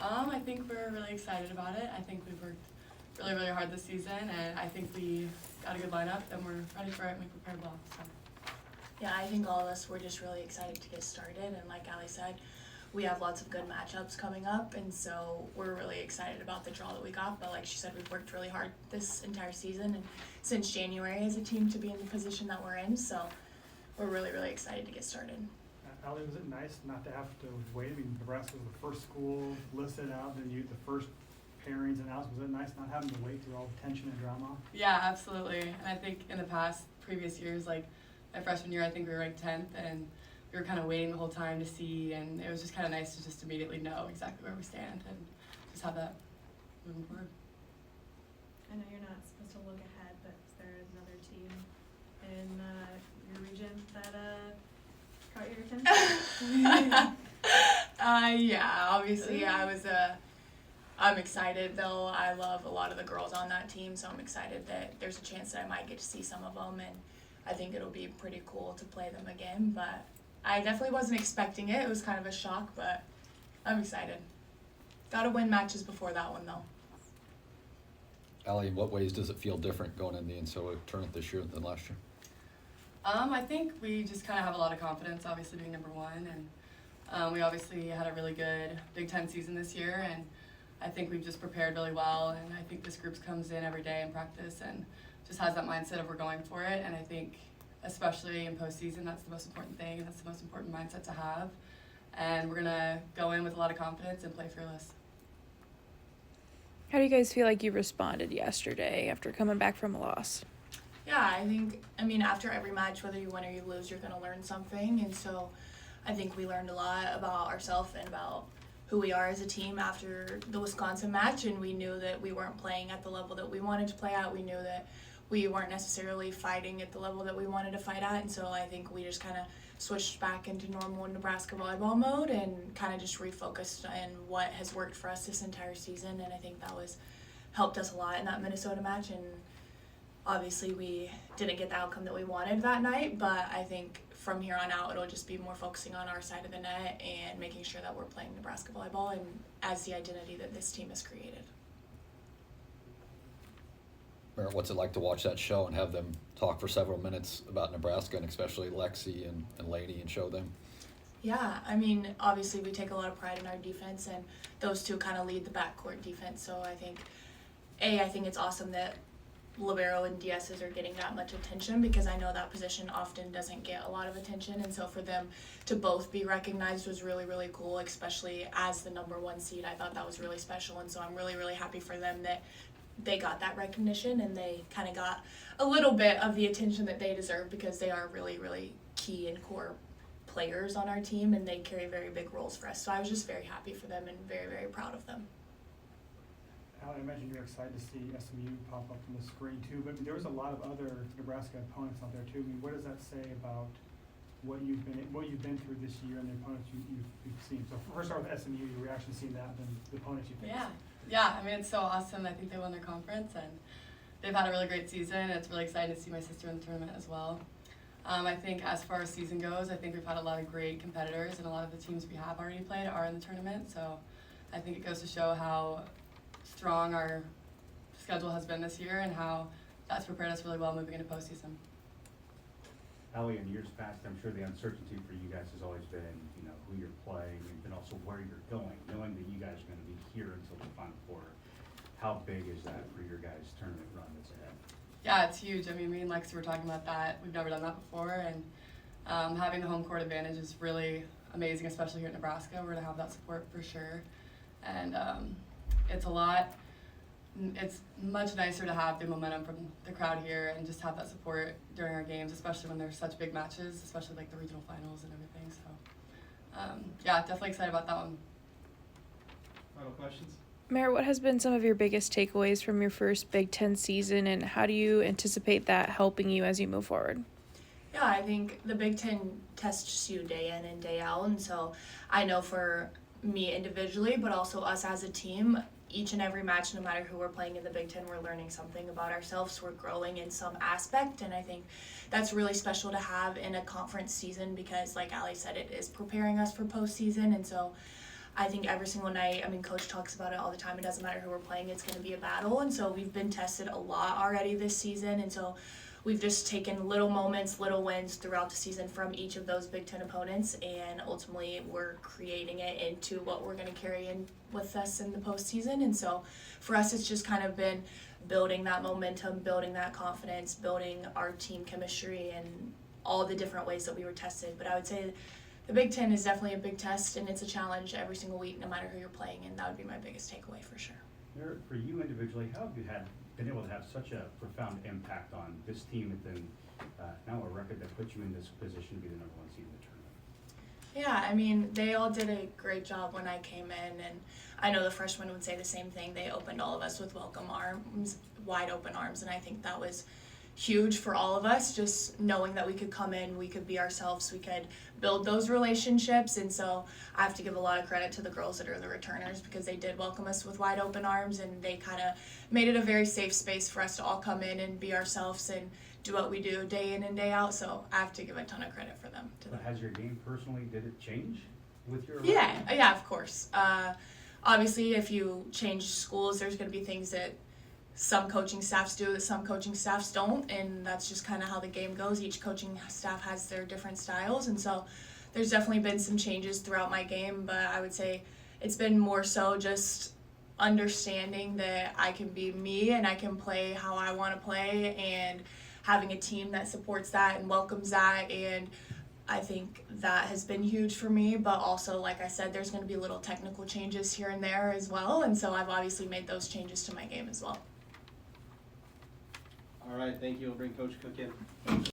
I think we're really excited about it. I think we've worked really, really hard this season, and I think we got a good lineup, and we're ready for it, and we prepared well. So. Yeah, I think all of us were just really excited to get started, and like Ali said, we have lots of good matchups coming up, and so we're really excited about the draw that we got. But like she said, we've worked really hard this entire season and since January as a team to be in the position that we're in, so we're really, really excited to get started. Ali, was it nice not to have to wait? I mean, Nebraska was the first school listed out, then the first pairings announced. Was it nice not having to wait through all the tension and drama? Yeah, absolutely. And I think in the previous years, like my freshman year, I think we were ranked 10th, and we were kind of waiting the whole time to see, and it was just kind of nice to just immediately know exactly where we stand and just have that moving forward. I know you're not supposed to look ahead, but is there another team in your region that caught your attention? Yeah, obviously I'm excited though. I love a lot of the girls on that team, so I'm excited that there's a chance that I might get to see some of them, and I think it'll be pretty cool to play them again, but I definitely wasn't expecting it. It was kind of a shock, but I'm excited. Got to win matches before that one though. Ali, in what ways does it feel different going in the NCAA tournament this year than last year? I think we just kind of have a lot of confidence, obviously being number one, and we obviously had a really good Big Ten season this year, and I think we've just prepared really well, and I think this group comes in every day in practice and just has that mindset of we're going for it, and I think especially in postseason, that's the most important thing, and that's the most important mindset to have, and we're going to go in with a lot of confidence and play fearless. How do you guys feel like you responded yesterday after coming back from a loss? Yeah, I mean, after every match, whether you win or you lose, you're going to learn something. And so I think we learned a lot about ourselves and about who we are as a team after the Wisconsin match. And we knew that we weren't playing at the level that we wanted to play at. We knew that we weren't necessarily fighting at the level that we wanted to fight at. And so I think we just kind of switched back into normal Nebraska volleyball mode and kind of just refocused on what has worked for us this entire season. And I think that helped us a lot in that Minnesota match. And obviously, we didn't get the outcome that we wanted that night, but I think from here on out, it'll just be more focusing on our side of the net and making sure that we're playing Nebraska volleyball and as the identity that this team has created. Merritt, what's it like to watch that show and have them talk for several minutes about Nebraska, and especially Lexi and Lainey, and show them? Yeah, I mean, obviously we take a lot of pride in our defense, and those two kind of lead the backcourt defense, so I think it's awesome that libero and DSs are getting that much attention, because I know that position often doesn't get a lot of attention, and so for them to both be recognized was really, really cool, especially as the number one seed. I thought that was really special, and so I'm really, really happy for them that they got that recognition and they kind of got a little bit of the attention that they deserve, because they are really, really key and core players on our team and they carry very big roles for us. So I was just very happy for them and very, very proud of them. Ali, I imagine you're excited to see SMU pop up on the screen too, but there was a lot of other Nebraska opponents out there too. I mean, what does that say about what you've been through this year and the opponents you've seen? So first start with SMU, your reaction seeing that, then the opponents you faced. Yeah, I mean, it's so awesome. I think they won their conference, and they've had a really great season. It's really exciting to see my sister in the tournament as well. I think as far as season goes, I think we've had a lot of great competitors, and a lot of the teams we have already played are in the tournament. So I think it goes to show how strong our schedule has been this year and how that's prepared us really well moving into postseason. Ali, in years past, I'm sure the uncertainty for you guys has always been, who you're playing and also where you're going, knowing that you guys are going to be here until the Final Four. How big is that for your guys' tournament run that's ahead? Yeah, it's huge. I mean, me and Lexi were talking about that. We've never done that before, and having the home court advantage is really amazing, especially here at Nebraska. We're going to have that support for sure, and it's much nicer to have the momentum from the crowd here and just have that support during our games, especially when there's such big matches, especially like the regional finals and everything. So, definitely excited about that one. Final questions? Merritt, what has been some of your biggest takeaways from your first Big Ten season, and how do you anticipate that helping you as you move forward? Yeah, I think the Big Ten tests you day in and day out, and so I know for me individually, but also us as a team, each and every match, no matter who we're playing in the Big Ten, we're learning something about ourselves. We're growing in some aspect, and I think that's really special to have in a conference season because, like Ali said, it is preparing us for postseason, and so I think every single night, I mean, Coach talks about it all the time, it doesn't matter who we're playing, it's going to be a battle, and so we've been tested a lot already this season, and so we've just taken little moments, little wins throughout the season from each of those Big Ten opponents, and ultimately we're creating it into what we're going to carry in with us in the postseason, and so for us it's just kind of been building that momentum, building that confidence, building our team chemistry, and all the different ways that we were tested. But I would say the Big Ten is definitely a big test, and it's a challenge every single week, no matter who you're playing, and that would be my biggest takeaway for sure. Merritt, for you individually, how have you been able to have such a profound impact on this team and then now a record that puts you in this position to be the number 1 seed in the tournament? Yeah, I mean, they all did a great job when I came in, and I know the freshmen would say the same thing. They opened all of us with welcome arms, wide open arms, and I think that was huge for all of us, just knowing that we could come in, we could be ourselves, we could build those relationships. And so I have to give a lot of credit to the girls that are the returners, because they did welcome us with wide open arms, and they kind of made it a very safe space for us to all come in and be ourselves and do what we do day in and day out. So I have to give a ton of credit for them. But has your game personally, did it change with your Yeah, of course. Obviously, if you change schools, there's going to be things that some coaching staffs do that some coaching staffs don't, and that's just kind of how the game goes. Each coaching staff has their different styles, and so there's definitely been some changes throughout my game, but I would say it's been more so just understanding that I can be me and I can play how I want to play, and having a team that supports that and welcomes that, and I think that has been huge for me. But also, like I said, there's going to be little technical changes here and there as well, and so I've obviously made those changes to my game as well. All right, thank you. We'll bring Coach Cook in.